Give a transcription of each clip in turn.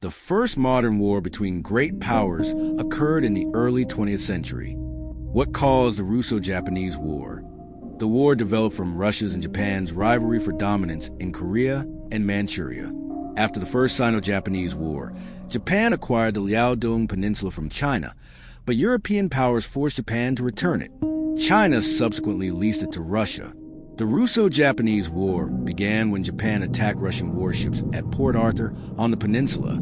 The first modern war between great powers occurred in the early 20th century. What caused the Russo-Japanese War? The war developed from Russia's and Japan's rivalry for dominance in Korea and Manchuria. After the First Sino-Japanese War, Japan acquired the Liaodong Peninsula from China, but European powers forced Japan to return it. China subsequently leased it to Russia. The Russo-Japanese War began when Japan attacked Russian warships at Port Arthur on the peninsula.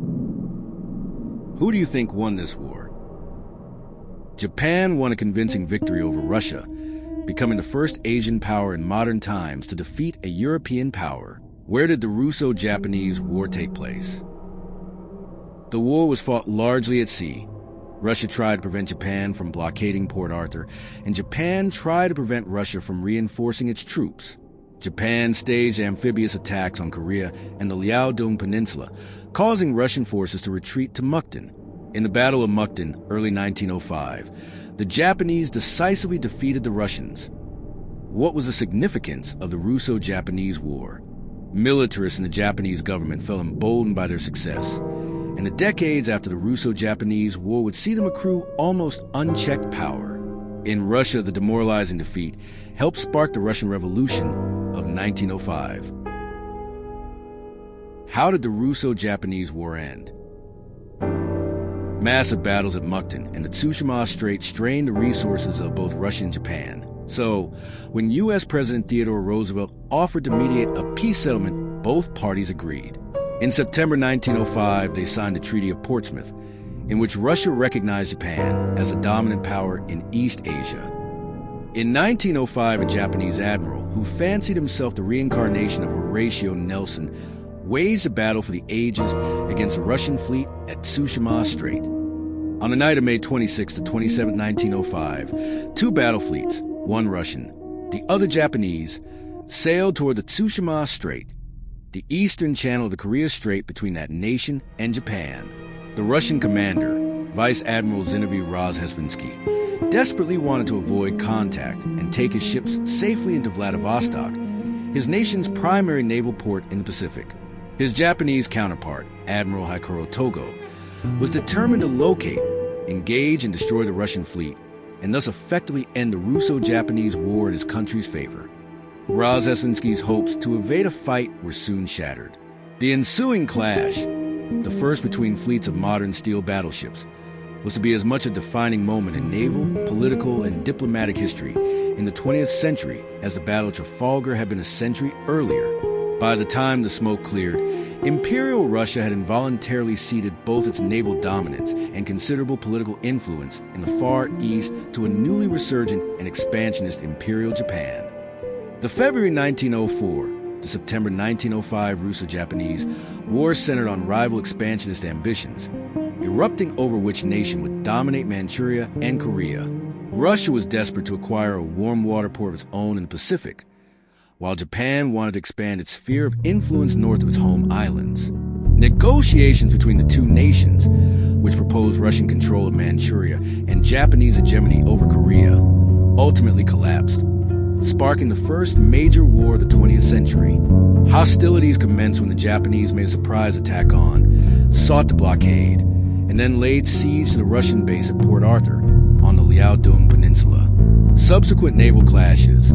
Who do you think won this war? Japan won a convincing victory over Russia, becoming the first Asian power in modern times to defeat a European power. Where did the Russo-Japanese War take place? The war was fought largely at sea. Russia tried to prevent Japan from blockading Port Arthur, and Japan tried to prevent Russia from reinforcing its troops. Japan staged amphibious attacks on Korea and the Liaodong Peninsula, causing Russian forces to retreat to Mukden. In the Battle of Mukden, early 1905, the Japanese decisively defeated the Russians. What was the significance of the Russo-Japanese War? Militarists in the Japanese government felt emboldened by their success, and the decades after the Russo-Japanese War would see them accrue almost unchecked power. In Russia, the demoralizing defeat helped spark the Russian Revolution of 1905. How did the Russo-Japanese War end? Massive battles at Mukden and the Tsushima Strait strained the resources of both Russia and Japan. So, when U.S. President Theodore Roosevelt offered to mediate a peace settlement, both parties agreed. In September 1905, they signed the Treaty of Portsmouth, in which Russia recognized Japan as a dominant power in East Asia. In 1905, a Japanese admiral, who fancied himself the reincarnation of Horatio Nelson, waged a battle for the ages against the Russian fleet at Tsushima Strait. On the night of May 26 to 27, 1905, two battle fleets, one Russian, the other Japanese, sailed toward the Tsushima Strait, the eastern channel of the Korea Strait between that nation and Japan. The Russian commander, Vice Admiral Zinovy Rozhesvinsky, desperately wanted to avoid contact and take his ships safely into Vladivostok, his nation's primary naval port in the Pacific. His Japanese counterpart, Admiral Hikuro Togo, was determined to locate, engage, and destroy the Russian fleet, and thus effectively end the Russo-Japanese War in his country's favor. Rozhesvinsky's hopes to evade a fight were soon shattered. The ensuing clash, the first between fleets of modern steel battleships, was to be as much a defining moment in naval, political, and diplomatic history in the 20th century as the Battle of Trafalgar had been a century earlier. By the time the smoke cleared, Imperial Russia had involuntarily ceded both its naval dominance and considerable political influence in the Far East to a newly resurgent and expansionist Imperial Japan. The February 1904 to September 1905 Russo-Japanese War centered on rival expansionist ambitions, erupting over which nation would dominate Manchuria and Korea. Russia was desperate to acquire a warm water port of its own in the Pacific, while Japan wanted to expand its sphere of influence north of its home islands. Negotiations between the two nations, which proposed Russian control of Manchuria and Japanese hegemony over Korea, ultimately collapsed, sparking the first major war of the 20th century. Hostilities commenced when the Japanese made a surprise attack on, sought to blockade, and then laid siege to the Russian base at Port Arthur on the Liaodong Peninsula. Subsequent naval clashes,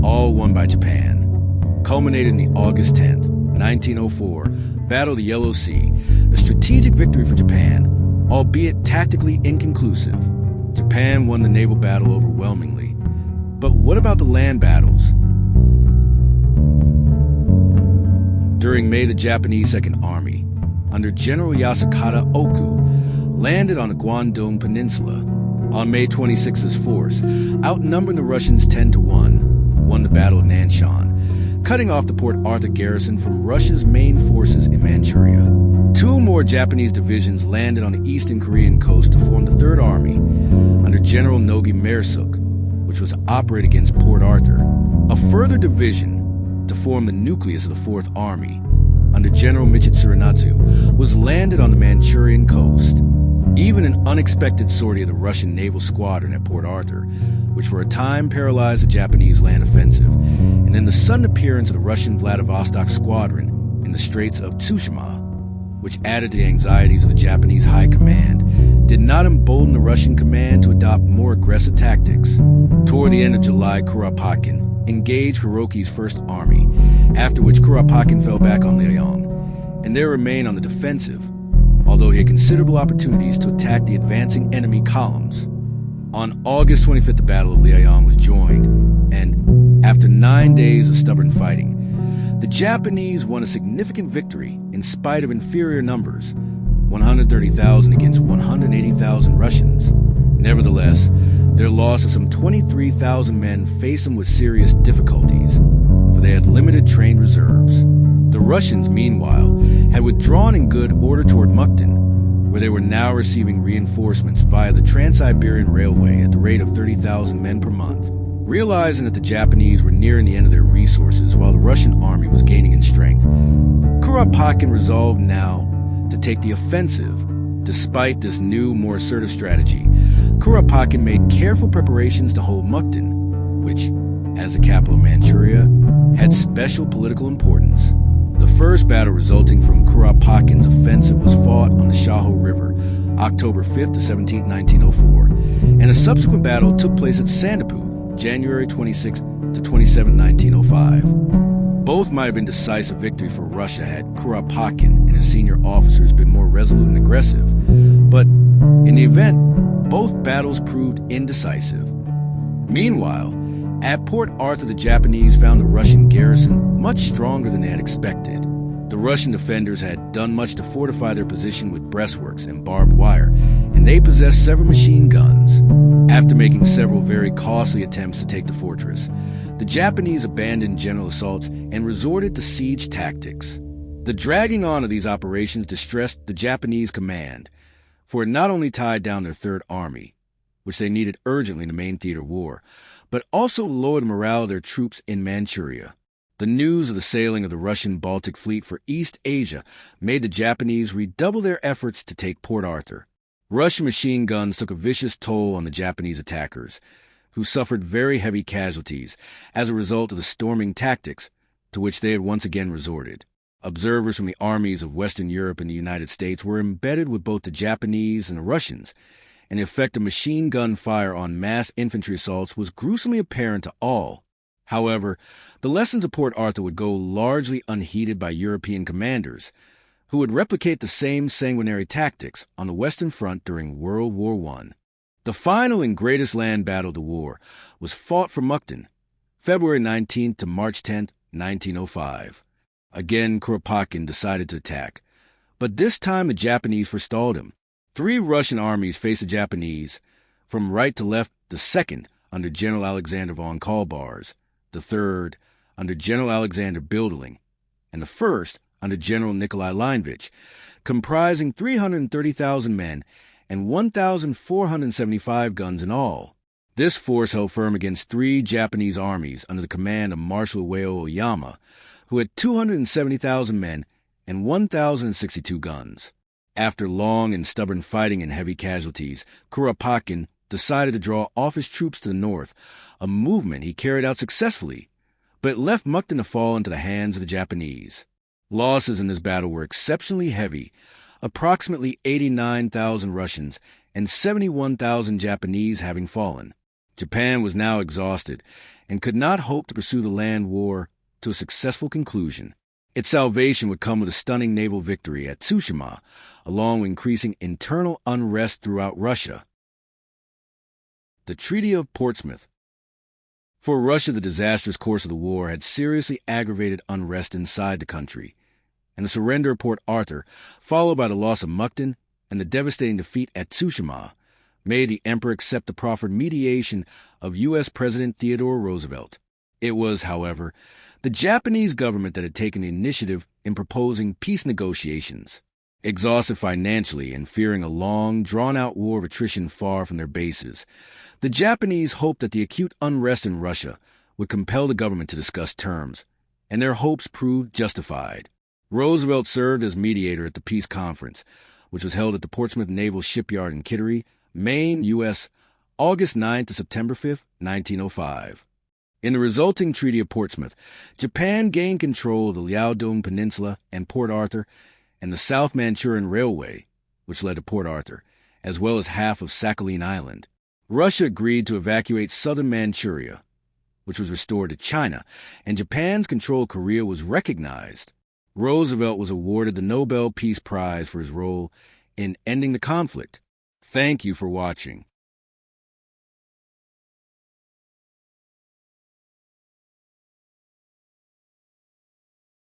all won by Japan, culminated in the August 10, 1904, Battle of the Yellow Sea, a strategic victory for Japan, albeit tactically inconclusive. Japan won the naval battle overwhelmingly. But what about the land battles? During May, the Japanese Second Army, under General Yasukata Oku, landed on the Guangdong Peninsula. On May 26th, force, outnumbering the Russians 10-1, won the Battle of Nanshan, cutting off the Port Arthur garrison from Russia's main forces in Manchuria. Two more Japanese divisions landed on the eastern Korean coast to form the Third Army, under General Nogi Maresuk, which was to operate against Port Arthur. A further division, to form the nucleus of the Fourth Army, under General Michitsu Natsu, was landed on the Manchurian coast. Even an unexpected sortie of the Russian naval squadron at Port Arthur, which for a time paralyzed the Japanese land offensive, and then the sudden appearance of the Russian Vladivostok squadron in the Straits of Tsushima. which added to the anxieties of the Japanese high command, did not embolden the Russian command to adopt more aggressive tactics. Toward the end of July, Kuropatkin engaged Hiroki's First Army, after which Kuropatkin fell back on Liaoyang, and there remained on the defensive, although he had considerable opportunities to attack the advancing enemy columns. On August 25th, the Battle of Liaoyang was joined, and after 9 days of stubborn fighting, the Japanese won a significant victory in spite of inferior numbers, 130,000 against 180,000 Russians. Nevertheless, their loss of some 23,000 men faced them with serious difficulties, for they had limited trained reserves. The Russians, meanwhile, had withdrawn in good order toward Mukden, where they were now receiving reinforcements via the Trans-Siberian Railway at the rate of 30,000 men per month. Realizing that the Japanese were nearing the end of their resources while the Russian army was gaining in strength, Kuropatkin resolved now to take the offensive. Despite this new, more assertive strategy, Kuropatkin made careful preparations to hold Mukden, which, as the capital of Manchuria, had special political importance. The first battle resulting from Kuropatkin's offensive was fought on the Shaho River, October 5th to 17th, 1904, and a subsequent battle took place at Sandapu, January 26 to 27, 1905. Both might have been decisive victory for Russia had Kuropatkin and his senior officers been more resolute and aggressive, but in the event, both battles proved indecisive. Meanwhile, at Port Arthur, the Japanese found the Russian garrison much stronger than they had expected. The Russian defenders had done much to fortify their position with breastworks and barbed wire, and they possessed several machine guns. After making several very costly attempts to take the fortress, the Japanese abandoned general assaults and resorted to siege tactics. The dragging on of these operations distressed the Japanese command, for it not only tied down their Third Army, which they needed urgently in the main theater of war, but also lowered the morale of their troops in Manchuria. The news of the sailing of the Russian Baltic Fleet for East Asia made the Japanese redouble their efforts to take Port Arthur. Russian machine guns took a vicious toll on the Japanese attackers, who suffered very heavy casualties as a result of the storming tactics to which they had once again resorted. Observers from the armies of Western Europe and the United States were embedded with both the Japanese and the Russians, and the effect of machine gun fire on mass infantry assaults was gruesomely apparent to all. However, the lessons of Port Arthur would go largely unheeded by European commanders, who would replicate the same sanguinary tactics on the Western Front during World War I. The final and greatest land battle of the war was fought for Mukden, February 19th to March 10th, 1905. Again, Kuropatkin decided to attack, but this time the Japanese forestalled him. 3 Russian armies faced the Japanese, from right to left, the second under General Alexander von Kaulbars, the third under General Alexander Bilderling, and the first under General Nikolai Leinvich, comprising 330,000 men and 1,475 guns in all. This force held firm against 3 Japanese armies under the command of Marshal Ueo Oyama, who had 270,000 men and 1,062 guns. After long and stubborn fighting and heavy casualties, Kuropatkin decided to draw off his troops to the north, a movement he carried out successfully, but it left Mukden to fall into the hands of the Japanese. Losses in this battle were exceptionally heavy, approximately 89,000 Russians and 71,000 Japanese having fallen. Japan was now exhausted and could not hope to pursue the land war to a successful conclusion. Its salvation would come with a stunning naval victory at Tsushima, along with increasing internal unrest throughout Russia. The Treaty of Portsmouth. For Russia, the disastrous course of the war had seriously aggravated unrest inside the country, and the surrender of Port Arthur, followed by the loss of Mukden and the devastating defeat at Tsushima, made the emperor accept the proffered mediation of U.S. President Theodore Roosevelt. It was, however, the Japanese government that had taken the initiative in proposing peace negotiations. Exhausted financially and fearing a long, drawn-out war of attrition far from their bases, the Japanese hoped that the acute unrest in Russia would compel the government to discuss terms, and their hopes proved justified. Roosevelt served as mediator at the peace conference, which was held at the Portsmouth Naval Shipyard in Kittery, Maine, U.S., August 9 to September 5, 1905. In the resulting Treaty of Portsmouth, Japan gained control of the Liaodong Peninsula and Port Arthur and the South Manchurian Railway, which led to Port Arthur, as well as half of Sakhalin Island. Russia agreed to evacuate southern Manchuria, which was restored to China, and Japan's control of Korea was recognized. Roosevelt was awarded the Nobel Peace Prize for his role in ending the conflict. Thank you for watching.